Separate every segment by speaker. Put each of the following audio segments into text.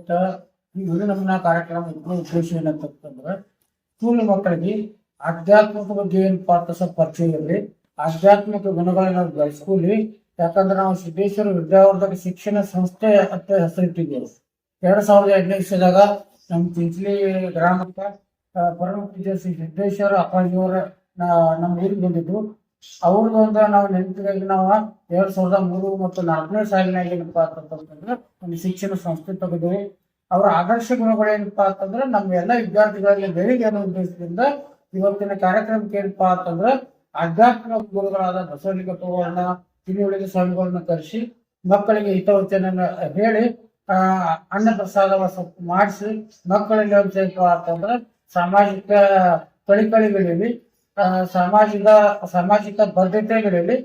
Speaker 1: ಇವತ್ತು ಈ ನಮೂನಾ ಕಾರ್ಯಕ್ರಮ ಉದ್ದೇಶ ಏನಂತಂದ್ರೆ ಸ್ಕೂಲ್ ಮಕ್ಕಳಿಗೆ ಆಧ್ಯಾತ್ಮಿಕ ಬಗ್ಗೆ ಏನಪ್ಪಾ ಅಂತ ಸ್ವಲ್ಪ ಪರಿಚಯ ಇರಲಿ, ಆಧ್ಯಾತ್ಮಿಕ ಗುಣಗಳನ್ನ ಬೆಳೆಸ್ಕೂಲಿ. ಯಾಕಂದ್ರೆ ನಾವು ಸಿದ್ದೇಶ್ವರ ವಿದ್ಯಾವರ್ಧಕ ಶಿಕ್ಷಣ ಸಂಸ್ಥೆ ಅಂತ ಹೆಸರಿಟ್ಟಿದ್ದೇವೆ. 2008 ಇಸ್ವಿದಾಗ ನಮ್ಮ ಚಿಂಚಲಿ ಗ್ರಾಮಕ್ಕೆ ಪರಮ ಪೂಜ್ಯ ಶ್ರೀ ಸಿದ್ದೇಶ್ವರ ಅಪ್ಪಾಜಿಯವರ ನಮ್ಮ ಊರಿಗೆ ಬಂದಿದ್ದು. ಅವ್ರದ್ದೊಂದು ನಾವು ನೆನಪಿಗಾಗಿ ನಾವು 2003 ಮತ್ತು 4ನೇ ಸಾಲಿನಾಗ ಏನಪ್ಪಾ ಅಂತಂದ್ರೆ ಒಂದು ಶಿಕ್ಷಣ ಸಂಸ್ಥೆ ತೆಗೆದು ಅವರ ಆದರ್ಶ ಗುಣಗಳೇನಪ್ಪಾ ಅಂತಂದ್ರೆ ನಮ್ಮ ಎಲ್ಲ ವಿದ್ಯಾರ್ಥಿಗಳಲ್ಲಿ ಬೆಳಿಗ್ಗೆ ಅನ್ನೋ ಉದ್ದೇಶದಿಂದ ಇವತ್ತಿನ ಕಾರ್ಯಕ್ರಮಕ್ಕೆ ಏನಪ್ಪಾ ಅಂತಂದ್ರೆ ಆಧ್ಯಾತ್ಮಿಕ ಗುರುಗಳಾದ ಬಸವಲಿಂಗಪ್ಪಗಳನ್ನ ತಿಳುವಳಿಕೆ ಸ್ವಾಮಿಗಳನ್ನ ಕರೆಸಿ ಮಕ್ಕಳಿಗೆ ಹಿತವಚನ ಹೇಳಿ ಅನ್ನ ಪ್ರಸಾದ ಮಾಡಿಸಿ ಮಕ್ಕಳಿಗೆ ಏನಪ್ಪಾ ಅಂತಂದ್ರೆ ಸಾಮಾಜಿಕ ಕಳಿಕಳಿಗಳಲ್ಲಿ ಸಾಮಾಜಿಕ ಬದ್ಧತೆಗಳಲ್ಲಿ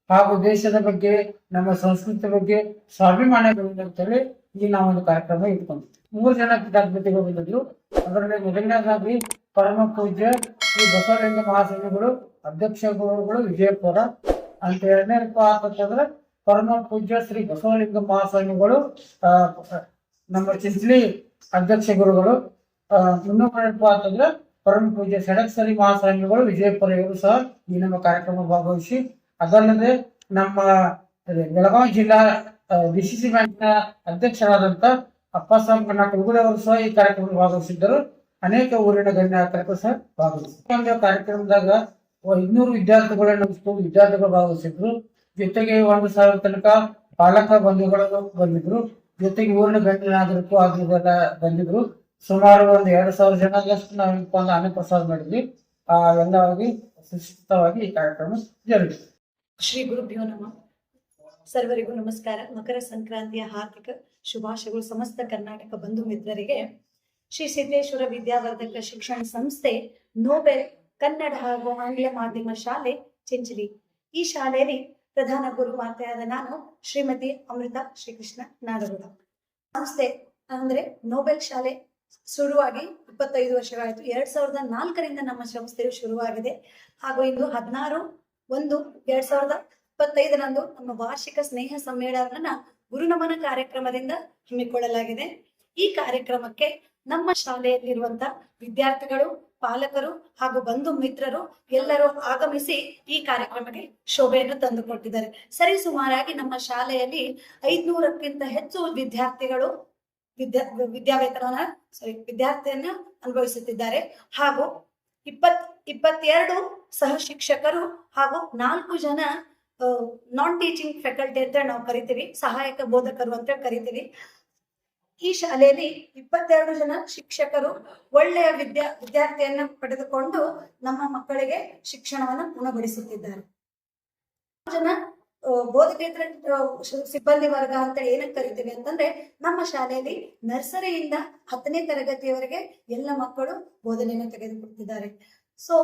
Speaker 1: ಹಾಗೂ ದೇಶದ ಬಗ್ಗೆ ನಮ್ಮ ಸಂಸ್ಕೃತಿ ಬಗ್ಗೆ ಸ್ವಾಭಿಮಾನಗಳಿಂದ ಅಂತೇಳಿ ಈಗ ನಾವೊಂದು ಕಾರ್ಯಕ್ರಮ ಇಟ್ಕೊಂಡಿದ್ವಿ. 3 ಜನ ಪೀಠಾಧಿಪತಿಗಳು ಬಂದಿದ್ರು. ಅದರಲ್ಲಿ ಮೊದಲನೇದಾಗಿ ಪರಮ ಪೂಜ್ಯ ಶ್ರೀ ಬಸವಲಿಂಗ ಮಹಾಸ್ವಾಮಿಗಳು ಅಧ್ಯಕ್ಷ ಗುರುಗಳು ವಿಜಯಪುರ ಅಂತ. ಎರಡನೇಪ್ಪ ಅಂತಂದ್ರೆ ಪರಮ ಪೂಜ್ಯ ಶ್ರೀ ಬಸವಲಿಂಗ ಮಹಾಸ್ವಾಮಿಗಳು ನಮ್ಮ ಚಿಂಚಲಿ ಅಧ್ಯಕ್ಷ ಗುರುಗಳು. ಇನ್ನೊಬ್ಬರಪ್ಪ ಅಂತಂದ್ರೆ ಪರಮ ಪೂಜ್ಯ ಸಡಕ್ಸರಿ ಮಹಾಸ್ವಾಮಿಗಳು ವಿಜಯಪುರ. ಇವರು ಸಹ ಈ ನಮ್ಮ ಕಾರ್ಯಕ್ರಮ ಭಾಗವಹಿಸಿ, ಅದಲ್ಲದೆ ನಮ್ಮ ಬೆಳಗಾವಿ ಜಿಲ್ಲಾ ಡಿಸಿಸಿ ಬ್ಯಾಂಕ್ನ ಅಧ್ಯಕ್ಷರಾದಂತ ಅಪ್ಪಸ್ವಾಮಿ ಕರ್ನಾಟಕ ಅವರು ಸಹ ಈ ಕಾರ್ಯಕ್ರಮದಲ್ಲಿ ಭಾಗವಹಿಸಿದ್ದರು. ಅನೇಕ ಊರಿನ ಗಣ್ಯ ನಾಯಕರು ಸಹ ಭಾಗವಹಿಸಿದ್ರು. ಕಾರ್ಯಕ್ರಮದಾಗ 200 ವಿದ್ಯಾರ್ಥಿಗಳು ಭಾಗವಹಿಸಿದ್ರು. ಜೊತೆಗೆ 1000 ತನಕ ಪಾಲಕ ಬಂಧುಗಳು ಬಂದಿದ್ರು. ಜೊತೆಗೆ ಊರಿನ ಗಣ್ಯ ನಾಯಕರು ಆಗಿದ್ದೆಲ್ಲ ಬಂದಿದ್ರು. ಸುಮಾರು 2000 ಜನದಷ್ಟು ನಾವು ಅನ್ನ ಪ್ರಸಾದ ಮಾಡಿದ್ವಿ. ಎಲ್ಲವಾಗಿ ಸುಸ್ಥಿತವಾಗಿ ಈ ಕಾರ್ಯಕ್ರಮ ಜರುಗಿತು.
Speaker 2: ಶ್ರೀ ಗುರುಭ್ಯೋ ನಮಃ. ಸರ್ವರಿಗೂ ನಮಸ್ಕಾರ. ಮಕರ ಸಂಕ್ರಾಂತಿಯ ಹಾರ್ದಿಕ ಶುಭಾಶಯಗಳು ಸಮಸ್ತ ಕರ್ನಾಟಕ ಬಂಧು ಮಿತ್ರರಿಗೆ. ಶ್ರೀ ಸಿದ್ದೇಶ್ವರ ವಿದ್ಯಾವರ್ಧಕ ಶಿಕ್ಷಣ ಸಂಸ್ಥೆ ನೋಬೆಲ್ ಕನ್ನಡ ಹಾಗೂ ಆಂಗ್ಲ ಮಾಧ್ಯಮ ಶಾಲೆ ಚಿಂಚಲಿ. ಈ ಶಾಲೆಯಲ್ಲಿ ಪ್ರಧಾನ ಗುರು ಮಾತೆಯಾದ ನಾನು ಶ್ರೀಮತಿ ಅಮೃತ ಶ್ರೀಕೃಷ್ಣ ನಾಡಗೌಡ. ಸಂಸ್ಥೆ ಅಂದ್ರೆ ನೋಬೆಲ್ ಶಾಲೆ ಶುರುವಾಗಿ 25 ವರ್ಷಗಳಾಯಿತು. 2004ರಿಂದ ನಮ್ಮ ಸಂಸ್ಥೆಯು ಶುರುವಾಗಿದೆ. ಹಾಗೂ ಇಂದು 16/1/2025 ನಮ್ಮ ವಾರ್ಷಿಕ ಸ್ನೇಹ ಸಮ್ಮೇಳನ ಗುರುನಮನ ಕಾರ್ಯಕ್ರಮದಿಂದ ಹಮ್ಮಿಕೊಳ್ಳಲಾಗಿದೆ. ಈ ಕಾರ್ಯಕ್ರಮಕ್ಕೆ ನಮ್ಮ ಶಾಲೆಯಲ್ಲಿರುವಂತ ವಿದ್ಯಾರ್ಥಿಗಳು, ಪಾಲಕರು ಹಾಗೂ ಬಂಧು ಮಿತ್ರರು ಎಲ್ಲರೂ ಆಗಮಿಸಿ ಈ ಕಾರ್ಯಕ್ರಮಕ್ಕೆ ಶೋಭೆಯನ್ನು ತಂದುಕೊಟ್ಟಿದ್ದಾರೆ. ಸರಿ ಸುಮಾರಾಗಿ ನಮ್ಮ ಶಾಲೆಯಲ್ಲಿ 500ಕ್ಕಿಂತ ಹೆಚ್ಚು ವಿದ್ಯಾರ್ಥಿಗಳು ವಿದ್ಯಾರ್ಥಿಯನ್ನ ಅನುಭವಿಸುತ್ತಿದ್ದಾರೆ. ಹಾಗೂ 22 ಸಹ ಶಿಕ್ಷಕರು ಹಾಗೂ 4 ಜನ ನಾನ್ ಟೀಚಿಂಗ್ ಫ್ಯಾಕಲ್ಟಿ ಅಂತ ನಾವು ಕರಿತೀವಿ, ಸಹಾಯಕ ಬೋಧಕರು ಅಂತ ಕರಿತೀವಿ. ಈ ಶಾಲೆಯಲ್ಲಿ 22 ಜನ ಶಿಕ್ಷಕರು ಒಳ್ಳೆಯ ವಿದ್ಯಾರ್ಥಿಯನ್ನ ಪಡೆದುಕೊಂಡು ನಮ್ಮ ಮಕ್ಕಳಿಗೆ ಶಿಕ್ಷಣವನ್ನು ಉಣಬಡಿಸುತ್ತಿದ್ದಾರೆ. ಜನ ಬೋಧಕೇತರ ಸಿಬ್ಬಂದಿ ವರ್ಗ ಅಂತ ಏನಕ್ಕೆ ಕರಿತೀವಿ ಅಂತಂದ್ರೆ ನಮ್ಮ ಶಾಲೆಯಲ್ಲಿ ನರ್ಸರಿಯಿಂದ 10ನೇ ತರಗತಿಯವರೆಗೆ ಎಲ್ಲ ಮಕ್ಕಳು ಬೋಧನೆಯನ್ನು ತೆಗೆದುಕೊಳ್ತಿದ್ದಾರೆ. ಸೊ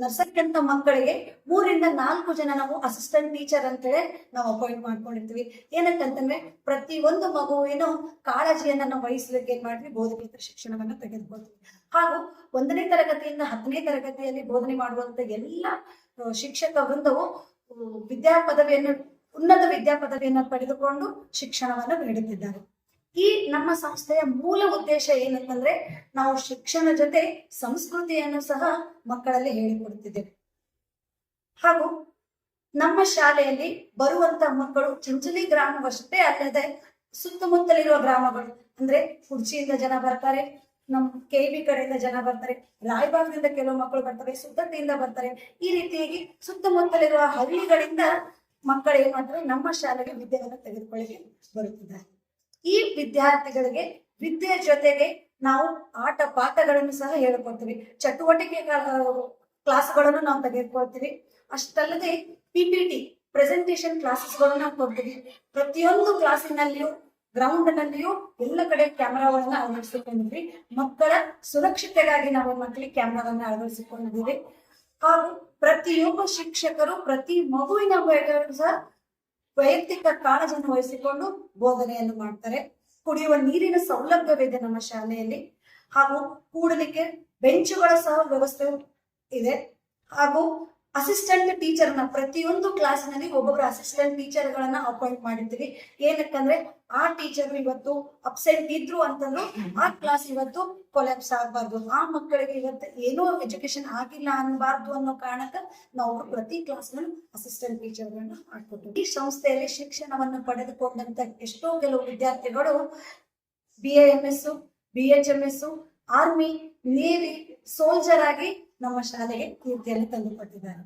Speaker 2: ನರ್ಸರಿ ಅಂತ ಮಕ್ಕಳಿಗೆ 3 ರಿಂದ 4 ಜನ ನಾವು ಅಸಿಸ್ಟೆಂಟ್ ಟೀಚರ್ ಅಂತೇಳಿ ನಾವು ಅಪಾಯಿಂಟ್ ಮಾಡ್ಕೊಂಡಿರ್ತೀವಿ. ಏನಕ್ಕಂತಂದ್ರೆ ಪ್ರತಿಯೊಂದು ಮಗುವಿನ ಕಾಳಜಿಯನ್ನ ನಾವು ವಹಿಸ್ಲಿಕ್ಕೆ ಏನ್ ಮಾಡ್ತೀವಿ, ಬೋಧಕೇತರ ಶಿಕ್ಷಣವನ್ನ ತೆಗೆದುಕೊಳ್ತೀವಿ. ಹಾಗೂ 1ನೇ ತರಗತಿಯಿಂದ 10ನೇ ತರಗತಿಯಲ್ಲಿ ಬೋಧನೆ ಮಾಡುವಂತ ಎಲ್ಲ ಶಿಕ್ಷಕ ವೃಂದವು ಉನ್ನತ ವಿದ್ಯಾ ಪದವಿಯನ್ನು ಪಡೆದುಕೊಂಡು ಶಿಕ್ಷಣವನ್ನು ನೀಡುತ್ತಿದ್ದಾರೆ. ಈ ನಮ್ಮ ಸಂಸ್ಥೆಯ ಮೂಲ ಉದ್ದೇಶ ಏನಂತಂದ್ರೆ ನಾವು ಶಿಕ್ಷಣ ಜೊತೆ ಸಂಸ್ಕೃತಿಯನ್ನು ಸಹ ಮಕ್ಕಳಲ್ಲಿ ಹೇಳಿಕೊಡುತ್ತಿದ್ದೇವೆ. ಹಾಗೂ ನಮ್ಮ ಶಾಲೆಯಲ್ಲಿ ಬರುವಂತ ಮಕ್ಕಳು ಚಿಂಚಲಿ ಗ್ರಾಮವಷ್ಟೇ ಅಲ್ಲದೆ ಸುತ್ತಮುತ್ತಲಿರುವ ಗ್ರಾಮಗಳು ಅಂದ್ರೆ ಕುರ್ಚಿಯಿಂದ ಜನ ಬರ್ತಾರೆ, ನಮ್ಮ KV ಕಡೆಯಿಂದ ಜನ ಬರ್ತಾರೆ, ರಾಯಬಾಗದಿಂದ ಕೆಲವು ಮಕ್ಕಳು ಬರ್ತಾರೆ, ಸುತ್ತಟ್ಟಿಯಿಂದ ಬರ್ತಾರೆ. ಈ ರೀತಿಯಾಗಿ ಸುತ್ತಮುತ್ತಲಿರುವ ಹಳ್ಳಿಗಳಿಂದ ಮಕ್ಕಳು ಏನ್ ಮಾಡ್ತಾರೆ, ನಮ್ಮ ಶಾಲೆಗೆ ವಿದ್ಯೆಯನ್ನು ತೆಗೆದುಕೊಳ್ಳಿ ಬರುತ್ತಿದ್ದಾರೆ. ಈ ವಿದ್ಯಾರ್ಥಿಗಳಿಗೆ ವಿದ್ಯೆ ಜೊತೆಗೆ ನಾವು ಆಟ ಪಾಠಗಳನ್ನು ಸಹ ಹೇಳಿಕೊಡ್ತೀವಿ. ಚಟುವಟಿಕೆ ಕ್ಲಾಸ್ಗಳನ್ನು ನಾವು ತೆಗೆದುಕೊಳ್ತೀವಿ. ಅಷ್ಟಲ್ಲದೆ PPT ಪ್ರೆಸೆಂಟೇಶನ್ ಕ್ಲಾಸಸ್ಗಳನ್ನು ನಾವು ಕೊಡ್ತೀವಿ. ಪ್ರತಿಯೊಂದು ಕ್ಲಾಸಿನಲ್ಲಿಯೂ ಗ್ರೌಂಡ್ ನಲ್ಲಿಯೂ ಎಲ್ಲ ಕಡೆ ಕ್ಯಾಮರಾಗಳನ್ನ ಅಳವಡಿಸಿಕೊಂಡಿದ್ವಿ. ಮಕ್ಕಳ ಸುರಕ್ಷತೆಗಾಗಿ ನಾವು ಮಕ್ಕಳಿಗೆ ಕ್ಯಾಮರಾವನ್ನ ಅಳವಡಿಸಿಕೊಂಡಿದ್ದೀವಿ. ಹಾಗೂ ಪ್ರತಿಯೊಬ್ಬ ಶಿಕ್ಷಕರು ಪ್ರತಿ ಮಗುವಿನ ಸಹ ವೈಯಕ್ತಿಕ ಕಾಳಜಿಯನ್ನು ವಹಿಸಿಕೊಂಡು ಬೋಧನೆಯನ್ನು ಮಾಡ್ತಾರೆ. ಕುಡಿಯುವ ನೀರಿನ ಸೌಲಭ್ಯವಿದೆ ನಮ್ಮ ಶಾಲೆಯಲ್ಲಿ. ಹಾಗೂ ಕೂಡಲಿಕ್ಕೆ ಬೆಂಚುಗಳ ಸಹ ವ್ಯವಸ್ಥೆ ಇದೆ. ಹಾಗೂ ಅಸಿಸ್ಟೆಂಟ್ ಟೀಚರ್ನ ಪ್ರತಿಯೊಂದು ಕ್ಲಾಸಿನಲ್ಲಿ ಒಬ್ಬೊಬ್ಬರು ಅಸಿಸ್ಟೆಂಟ್ ಟೀಚರ್ಗಳನ್ನ ಅಪಾಯಿಂಟ್ ಮಾಡಿರ್ತೀವಿ. ಏನಕ್ಕಂದ್ರೆ ಆ ಟೀಚರ್ ಇವತ್ತು ಅಬ್ಸೆಂಟ್ ಇದ್ರು ಅಂತಂದ್ರು ಆ ಕ್ಲಾಸ್ ಇವತ್ತು ಕೊಲ್ಯಾಪ್ಸ್ ಆಗಬಾರ್ದು, ಆ ಮಕ್ಕಳಿಗೆ ಇವತ್ತು ಏನೋ ಎಜುಕೇಶನ್ ಆಗಿಲ್ಲ ಅನ್ಬಾರ್ದು ಅನ್ನೋ ಕಾರಣಕ್ಕೆ ನಾವು ಪ್ರತಿ ಕ್ಲಾಸ್ನಲ್ಲೂ ಅಸಿಸ್ಟೆಂಟ್ ಟೀಚರ್ಗಳನ್ನ ಹಾಕೊಟ್ಟು ಈ ಸಂಸ್ಥೆಯಲ್ಲಿ ಶಿಕ್ಷಣವನ್ನು ಪಡೆದುಕೊಂಡಂತ ಎಷ್ಟೋ ಕೆಲವು ವಿದ್ಯಾರ್ಥಿಗಳು BAMS, BHMS, army, navy, soldier ಆಗಿ ನಮ್ಮ ಶಾಲೆಗೆ ಕೀರ್ತಿಯನ್ನು ತಂದುಕೊಟ್ಟಿದ್ದಾರೆ.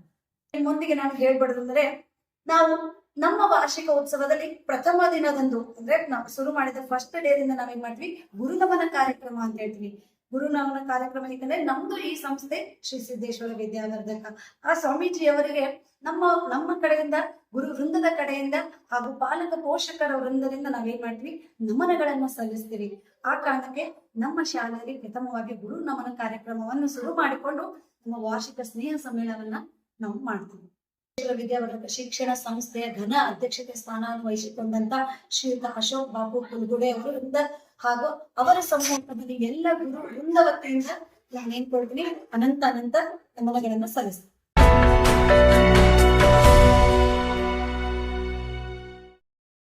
Speaker 2: ನಿಮ್ಮೊಂದಿಗೆ ನಾನು ಹೇಳ್ಬಾರ್ದಂದ್ರೆ, ನಾವು ನಮ್ಮ ವಾರ್ಷಿಕ ಉತ್ಸವದಲ್ಲಿ ಪ್ರಥಮ ದಿನದಂದು ಅಂದ್ರೆ ನಾವು ಶುರು ಮಾಡಿದ ಫಸ್ಟ್ ಡೇದಿಂದ ನಾವೇನ್ ಮಾಡ್ತೀವಿ, ಗುರುನಮನ ಕಾರ್ಯಕ್ರಮ ಅಂತ ಹೇಳ್ತೀವಿ. ಗುರುನಮನ ಕಾರ್ಯಕ್ರಮ ಯಾಕಂದ್ರೆ ನಮ್ದು ಈ ಸಂಸ್ಥೆ ಶ್ರೀ ಸಿದ್ದೇಶ್ವರ ವಿದ್ಯಾವರ್ಧಕ. ಆ ಸ್ವಾಮೀಜಿಯವರಿಗೆ ನಮ್ಮ ಕಡೆಯಿಂದ, ಗುರು ವೃಂದದ ಕಡೆಯಿಂದ ಹಾಗೂ ಪಾಲಕ ಪೋಷಕರ ವೃಂದದಿಂದ ನಾವೇನ್ ಮಾಡ್ತೀವಿ, ನಮನಗಳನ್ನ ಸಲ್ಲಿಸ್ತೀವಿ. ಆ ಕಾರಣಕ್ಕೆ ನಮ್ಮ ಶಾಲೆಯಲ್ಲಿ ಪ್ರಥಮವಾಗಿ ಗುರು ನಮನ ಕಾರ್ಯಕ್ರಮವನ್ನು ಶುರು ಮಾಡಿಕೊಂಡು ನಮ್ಮ ವಾರ್ಷಿಕ ಸ್ನೇಹ ಸಮ್ಮೇಳನವನ್ನ ನಾವು ಮಾಡ್ತೀವಿ. ವಿದ್ಯಾವರ್ಧಕ ಶಿಕ್ಷಣ ಸಂಸ್ಥೆಯ ಘನ ಅಧ್ಯಕ್ಷತೆ ಸ್ಥಾನವನ್ನು ವಹಿಸಿಕೊಂಡಂತ ಶ್ರೀಯುತ ಅಶೋಕ್ ಬಾಬು ಕುಲಗುಡೆ ಅವರಿಂದ ಹಾಗೂ ಅವರ ಸಮ್ಮುಖದಲ್ಲಿ ಎಲ್ಲ ಗುರು ವೃಂದ ವತಿಯಿಂದ ನಾನು ಏನ್ ಕೊಡ್ತೀನಿ, ಅನಂತ ನಮನಗಳನ್ನ ಸಲ್ಲಿಸ್ತೀನಿ.